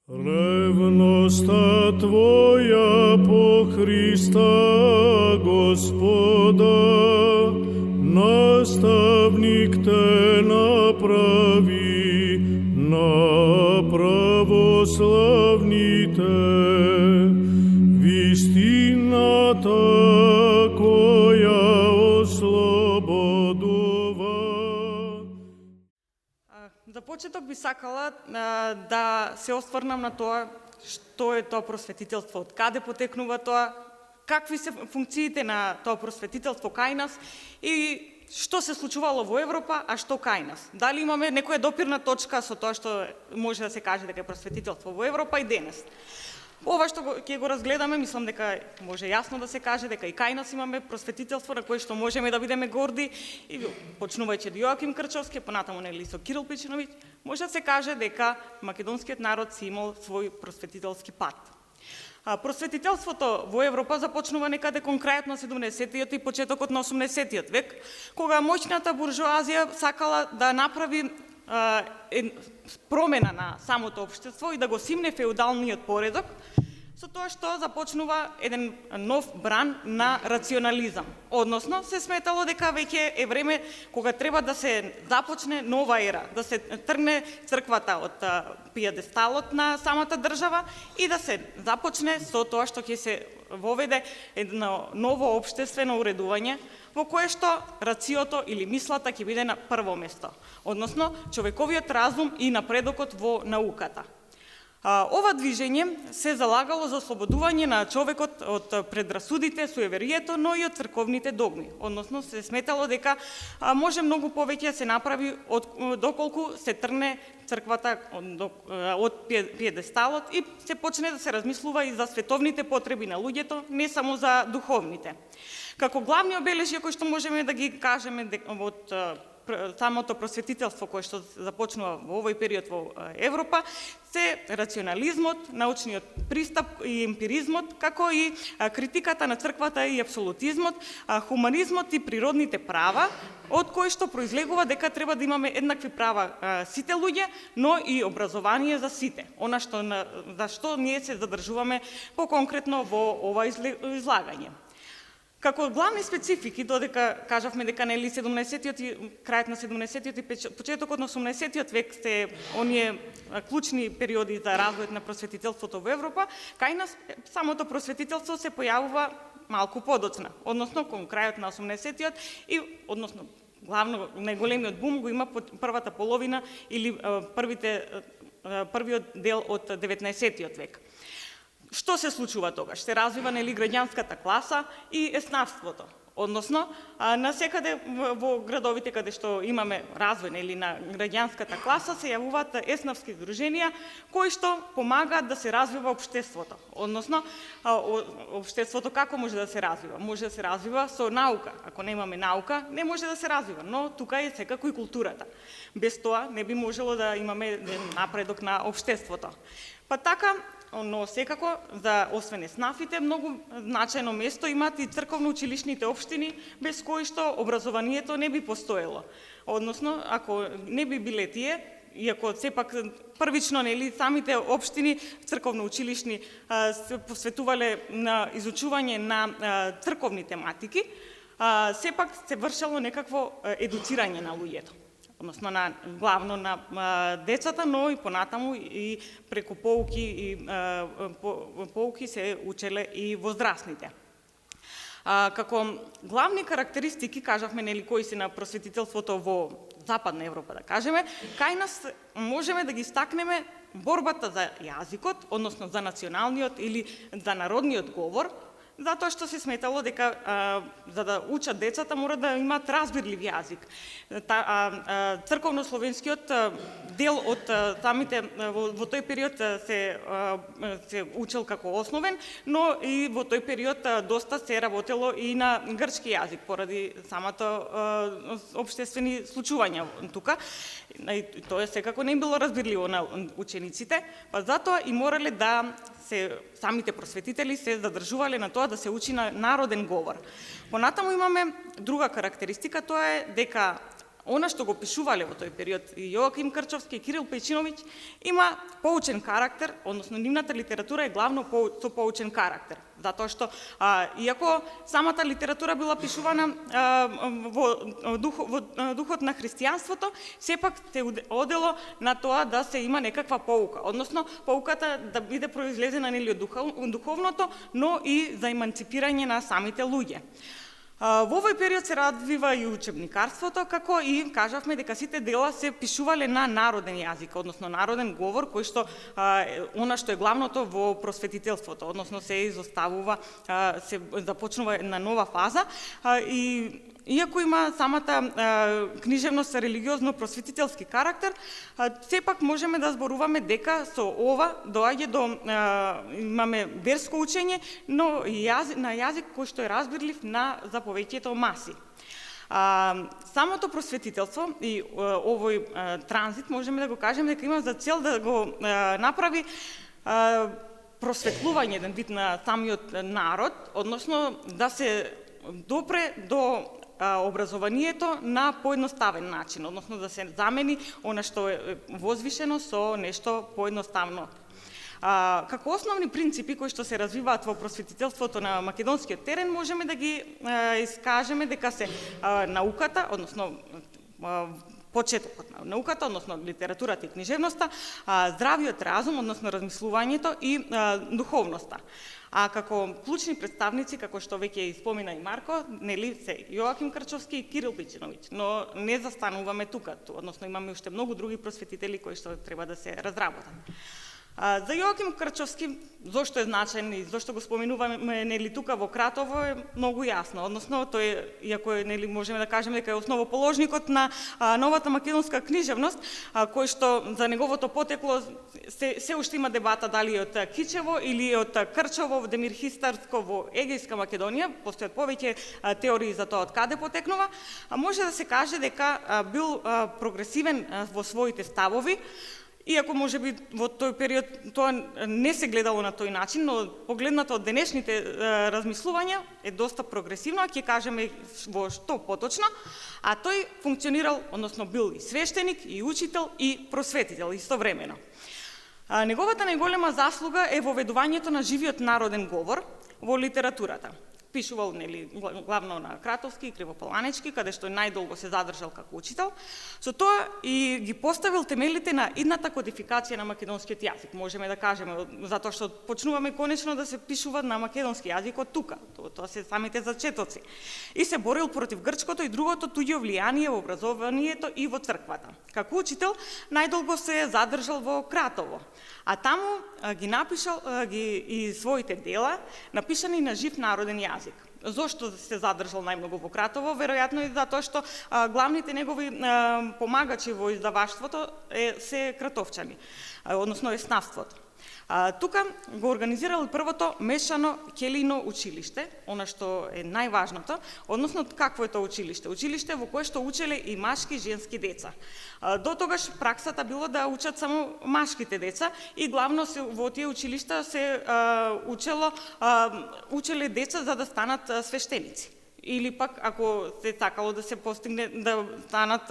Ревноста Твоя по Христа Господа, наставник Те направи на православните, вистината која ослободува. За почеток би сакала да се осврнам на тоа што е тоа просветителство, од каде потекнува тоа, какви се функциите на тоа просветителство кај нас и што се случувало во Европа, а што кај нас. Дали имаме некоја допирна точка со тоа што може да се каже дека е просветителство во Европа и денес. Ова што ќе го разгледаме, мислам дека може јасно да се каже дека и кај нас имаме просветителство на кое што можеме да бидеме горди, и почнувајќи од Јоаким Крчовски, понатаму нели со Кирил Печиновиќ, може да се каже дека македонскиот народ си имал свој просветителски пат. Просветителството во Европа започнува некаде конкретно 70-тиот и почетокот на 80-тиот век, кога моќната буржоазија сакала да направи промена на самото општество и да го симне феудалниот поредок, со тоа што започнува еден нов бран на рационализам. Односно, се сметало дека веќе е време кога треба да се започне нова ера, да се тргне црквата од пиедесталот на самата држава и да се започне со тоа што ќе се воведе едно ново општествено уредување во кое што рациото или мислата ќе биде на прво место, односно човековиот разум и напредокот во науката. Ова движење се залагало за ослободување на човекот од предрасудите, суеверието, но и од црковните догми. Односно, се сметало дека може многу повеќе се направи доколку се трне црквата од пиедесталот и се почне да се размислува и за световните потреби на луѓето, не само за духовните. Како главни обележја кои што можеме да ги кажеме од самото просветителство кое што започнува во овој период во Европа, се рационализмот, научниот пристап и емпиризмот, како и критиката на црквата и апсолутизмот, хуманизмот и природните права, од кои што произлегува дека треба да имаме еднакви права сите луѓе, но и образование за сите. Она што за што ние се задржуваме поконкретно во ова излагање. Како главни специфики, додека кажавме дека нели 17-тиот и крајот на 17-тиот и почетокот на 18-тиот век се оние клучни периоди за развојот на просветителството во Европа, кај нас самото просветителство се појавува малку подоцна, односно кон крајот на 18-тиот и односно главно најголемиот бум го има првата половина или првиот дел од 19-тиот век. Што се случува тогаш? Се развива нели граѓанската класа и еснавството. Односно, насекаде во градовите каде што имаме развој нели на граѓанската класа се јавуваат еснавски здруженија кои што помагаат да се развива општеството. Односно, општеството како може да се развива? Може да се развива со наука. Ако немаме наука, не може да се развива, но тука е секако и културата. Без тоа не би можело да имаме напредок на општеството. Па така, но секако, за освен еснафите, многу значајно место имаат и црковно-училишните општини, без кои што образованието не би постоело. Односно, ако не би биле тие, иако сепак првично нели самите општини црковно-училишни се посветувале на изучување на црковни тематики, сепак се вршело некакво едуцирање на луѓето. Односно главно на децата, но и понатаму и преку поуки се учеле и возрастните. Како главни карактеристики, кажавме нели кои се на просветителството во Западна Европа, да кажеме, кај нас можеме да ги стакнеме борбата за јазикот, односно за националниот или за народниот говор, затоа што се сметало дека за да учат децата мора да имаат разбирлив јазик. Црковно-словенскиот дел од самите во тој период се учел како основен, но и во тој период доста се работело и на грчки јазик поради самото општествени случувања тука. Тоа секако не било разбирливо на учениците, па затоа и морале да самите просветители се задржувале на тоа да се учи на народен говор. Понатаму имаме друга карактеристика, тоа е дека Она што го пишувале во тој период и Јоаким Крчовски и Кирил Пејчиновиќ има поучен карактер, односно нивната литература е главно со поучен карактер. Затоа што, иако самата литература била пишувана во духот на христијанството, сепак се одело на тоа да се има некаква поука, односно поуката да биде произлезена нели од духовното, но и за еманципирање на самите луѓе. Во овој период се развива и учебникарството, како и кажавме дека сите дела се пишувале на народен јазик, односно народен говор, кој што она што е главното во просветителството, односно се изоставува, се започнува една нова фаза и иако има самата книжевност со религиозно-просветителски карактер, сепак можеме да зборуваме дека со ова доаѓа до имаме верско учење, но на јазик кој што е разбирлив за повеќето маси. Самото просветителство и овој транзит можеме да го кажеме дека има за цел да го направи просветлување еден вид на самиот народ, односно да се допре до образованието на поедноставен начин, односно да се замени она што е возвишено со нешто поедноставно. Како основни принципи кои што се развиваат во просветителството на македонскиот терен, можеме да ги искажеме дека се науката, односно почетокот на науката, односно литературата и книжевноста, здравиот разум, односно размислувањето и духовноста. А како клучни представници, како што веќе спомина и Марко, нели се Јоаким Крчовски и Кирил Пејчиновиќ, но не застануваме тука, односно имаме уште многу други просветители кои што треба да се разработат. За Јоаким Крчовски, зошто е значен и зошто го споменуваме нели тука во Кратово е многу јасно. Односно тој иако е нели можеме да кажеме дека е основоположникот на новата македонска книжевност, кој што за неговото потекло се уште има дебата дали од Кичево или од Крчево, Демир Хистарско во Егејска Македонија, постојат повеќе теории за тоа од каде потекнува, може да се каже дека бил прогресивен во своите ставови. Иако може би во тој период тоа не се гледало на тој начин, но погледнато од денешните размислувања е доста прогресивно, ќе кажеме во што поточно, а тој функционирал, односно бил и свештеник, и учител, и просветител истовремено. Неговата најголема заслуга е воведувањето на живиот народен говор во литературата. Пишувал нели главно на Кратовски и Кривополанечки, каде што најдолго се задржал како учител. Со тоа и ги поставил темелите на идната кодификација на македонскиот јазик, можеме да кажеме, затоа што почнуваме конечно да се пишува на македонски јазик од тука. Тоа се самите зачетоци. И се борил против грчкото и другото туѓо влијание во образованието и во црквата. Како учител најдолго се задржал во Кратово, а таму ги напишал и своите дела напишани на жив народен јазик. Зошто се задржал најмногу во Кратово? Веројатно и затоа што главните негови помагачи во издаваштвото се кратовчани, односно еснавството. Тука го организирал првото мешано келино училиште, она што е најважното, односно какво е тоа училиште? Училиште во кое што учеле и машки и женски деца. До тогаш праксата било да учат само машките деца и главно во тие училишта се учеле деца за да станат свештеници. Или пак ако се сакало да се постигне да станат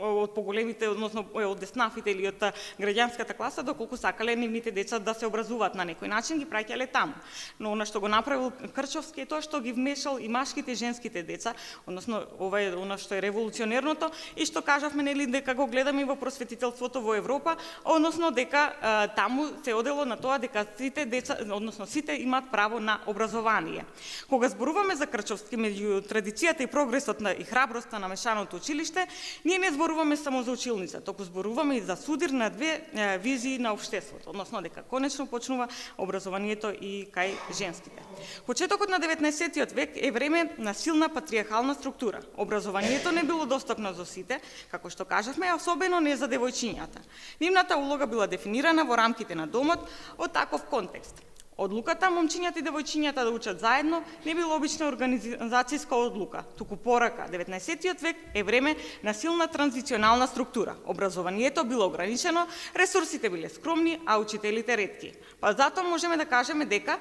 од поголемите, односно од еснафите или од граѓанската класа, доколку сакале нивните деца да се образуваат на некој начин, ги праќале таму. Но она што го направил Крчовски е тоа што ги вмешал и машките и женските деца, односно ова е она што е револуционерното и што кажавме нели дека го гледаме во просветителството во Европа, односно дека таму се одело на тоа дека сите деца, односно сите имаат право на образование. Кога зборуваме за Крчовски меѓу традицијата и прогресот и храброста на мешаното училиште, ние не зборуваме само за училница, току зборуваме и за судир на две визии на општеството, односно дека конечно почнува образованието и кај женските. Почетокот на 19 век е време на силна патриархална структура. Образованието не било достапно за сите, како што кажавме, особено не за девојчињата. Нивната улога била дефинирана во рамките на домот од таков контекст. Одлуката момчињата и девојчињата да учат заедно не била обична организацијска одлука, туку порака. 19. век е време на силна транзиционална структура. Образованието било ограничено, ресурсите биле скромни, а учителите ретки. Па затоа можеме да кажеме дека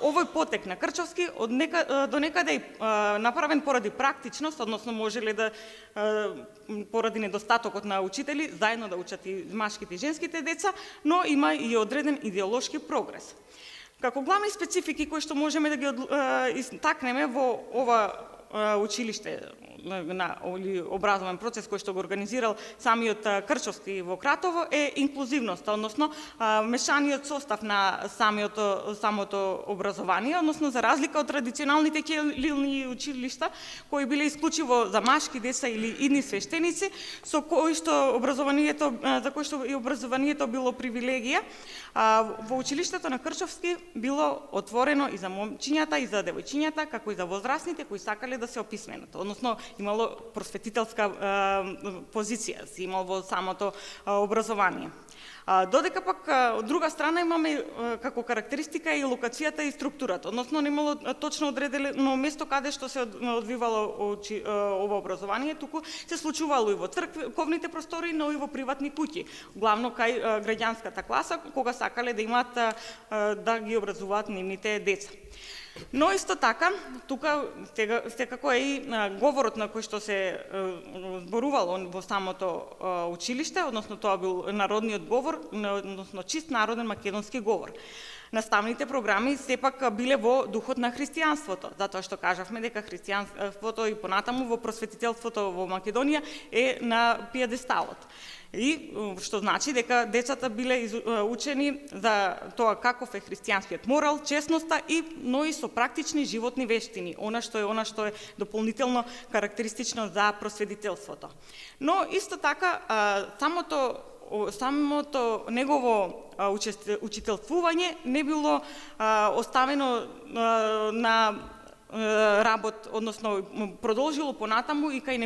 овој потек на Крчовски до некаде направен поради практичност, односно можеле да поради недостатокот на учители заедно да учат и машките и женските деца, но има и одреден идеолошки прогрес. Како главни специфики кои што можеме да ги истакнеме во ова училиште на образовен процес кој што го организирал самиот Крчовски во Кратово е инклузивноста, односно мешаниот состав на самото образование, односно за разлика од традиционалните ќелилни училишта кои биле исклучиво за машки деца или идни свештеници, за кои што образованието било привилегија, во училиштето на Крчовски било отворено и за момчињата и за девојчињата, како и за возрастните кои сакале да се описменат, односно имало просветителска позиција, си имал во самото образование. Додека пак од друга страна имаме како карактеристика и локацијата и структурата, односно немало точно одредено место каде што се одвивало ова образование, туку се случувало и во црковните простори, но и во приватни куќи, главно кај граѓанската класа, кога сакале да имаат да ги образуваат нивните деца. Но исто така, тука секако е и говорот на кој што се зборувало во самото училиште, односно тоа бил народниот говор, односно чист народен македонски говор. Наставните програми сепак биле во духот на христијанството, затоа што кажавме дека христијанството и понатаму во просветителството во Македонија е на пиедесталот. И што значи дека децата биле учени за тоа каков е христијанскиот морал, честноста но и со практични животни вештини, она што е дополнително карактеристично за просветителството. Но исто така самото негово учителствување не било оставено на работ, односно продолжило понатаму и кај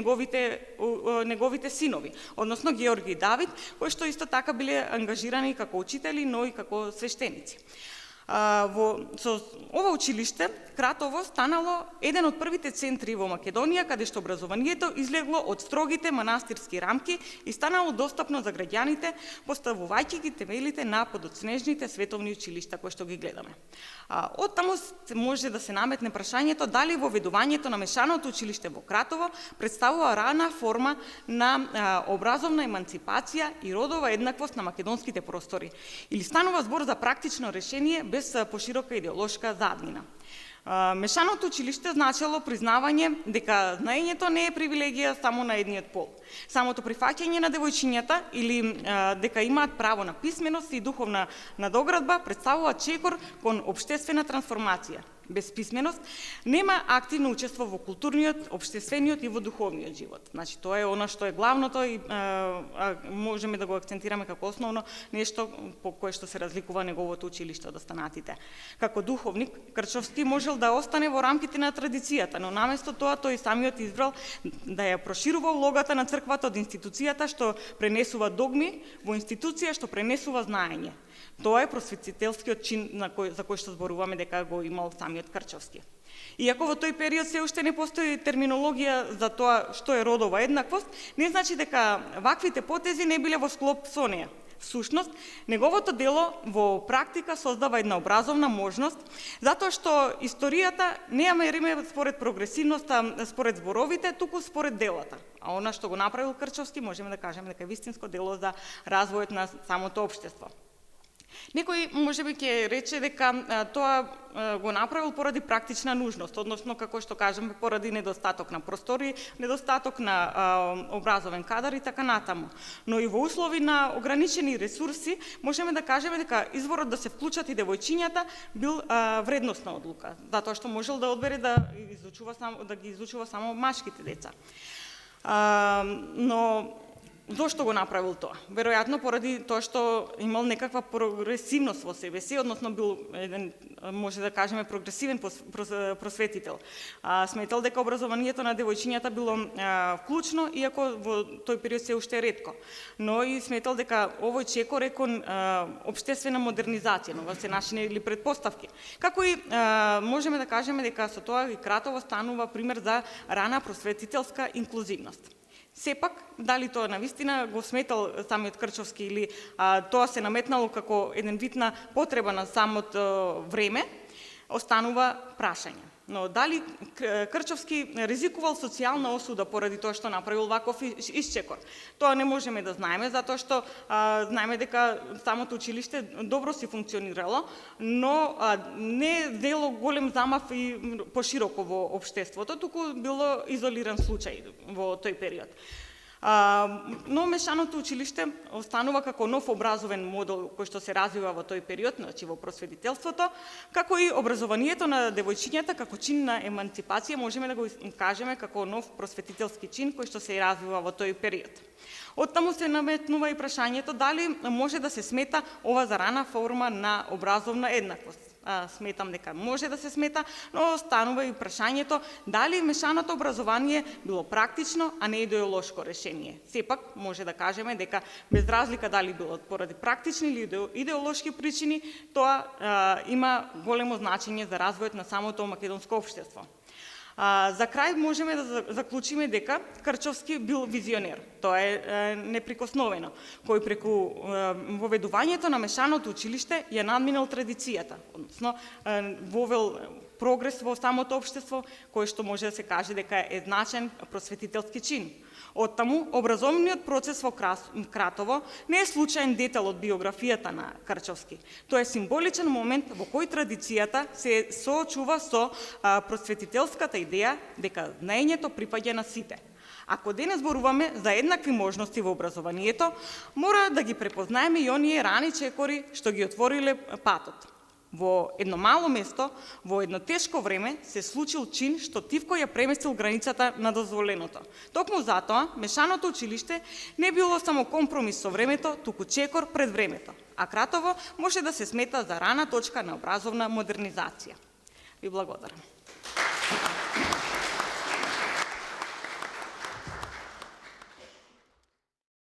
неговите синови, односно Георги и Давид, кои што исто така биле ангажирани како учители, но и како свештеници. Со ова училиште Кратово станало еден од првите центри во Македонија каде што образованието излегло од строгите манастирски рамки и станало достапно за граѓаните, поставувајќи ги темелите на подоцнежните световни училишта кои што ги гледаме. Оттаму може да се наметне прашањето дали воведувањето на мешаното училиште во Кратово представува рана форма на образовна еманципација и родова еднаквост на македонските простори, или станува збор за практично решение без поширока идеолошка заднина. Мешаното училиште значело признавање дека знаењето не е привилегија само на едниот пол. Самото прифаќање на девојчињата или дека имаат право на писменост и духовна надоградба представува чекор кон општествена трансформација. Без писменост нема активно учество во културниот, општествениот и во духовниот живот. Значи, тоа е она што е главното и можеме да го акцентираме како основно нешто по кое што се разликува неговото училиште од останатите. Како духовник, Крчовски можел да остане во рамките на традицијата, но наместо тоа тој самиот избрал да ја проширува улогата на црквата од институцијата што пренесува догми во институција што пренесува знаење. Тоа е просветителскиот чин за кој што зборуваме дека го имал самиот Крчовски. Иако во тој период се уште не постои терминологија за тоа што е родова еднаквост, не значи дека ваквите потези не биле во склоп со неа. Всушност, неговото дело во практика создава една образовна можност, затоа што историјата не ја мериме според прогресивноста, според зборовите, туку според делата. А она што го направил Крчовски, можеме да кажеме дека е вистинско дело за развојот на самото општество. Некој можеби ќе рече дека тоа го направил поради практична нужност, односно како што кажеме поради недостаток на простори, недостаток на образовен кадар и така натаму. Но и во услови на ограничени ресурси можеме да кажеме дека изворот да се вклучат и девојчињата бил вредностна одлука, затоа што можел да одбере да ги изучува само машките деца. Но Зошто го направил тоа? Веројатно поради тоа што имал некаква прогресивност во себе си, односно бил еден, може да кажеме, прогресивен просветител. Сметал дека образованието на девојчињата било вклучно, иако во тој период се уште ретко. Но и сметал дека овој чекор е кон општествена модернизација, но се начинили предпоставки. Како и можеме да кажеме дека со тоа и Кратово станува пример за рана просветителска инклузивност. Сепак, дали тоа навистина го сметал самиот Крчовски или тоа се наметнало како еден вид на потреба на самото време, останува прашање. Но дали Крчовски ризикувал социјална осуда поради тоа што направил ваков исчекор? Тоа не можеме да знаеме, затоа што знаеме дека самото училиште добро си функционирало, но не дело голем замав и пошироко во општеството, туку било изолиран случај во тој период. Но мешаното училиште останува како нов образовен модел кој што се развива во тој период, значи во просветителството, како и образованието на девојчињата како чин на еманципација, можеме да го кажеме како нов просветителски чин кој што се развива во тој период. Оттаму се наметнува и прашањето дали може да се смета ова за рана форма на образовна еднаквост. Сметам дека може да се смета, но останува и прашањето дали мешаното образование било практично, а не идеолошко решение. Сепак може да кажеме дека без разлика дали било поради практични или идеолошки причини, тоа има големо значење за развојот на самото македонско општество. За крај можеме да заклучиме дека Крчовски бил визионер. Тоа е неприкосновено, кој преку воведувањето на мешаното училиште ја надминал традицијата, односно вовел прогрес во самото општество, кој што може да се каже дека е значен просветителски чин. Оттаму, образовниот процес во Кратово не е случаен детал од биографијата на Крчовски. Тоа е символичен момент во кој традицијата се соочува со просветителската идеја дека знаењето припаѓа на сите. Ако денес зборуваме за еднакви можности во образованието, мора да ги препознаеме и оние рани чекори што ги отвориле патот. Во едно мало место, во едно тешко време, се случил чин што тивко ја преместил границата на дозволеното. Токму затоа, мешаното училиште не било само компромис со времето, туку чекор пред времето. А Кратово може да се смета за рана точка на образовна модернизација. Ви благодарам.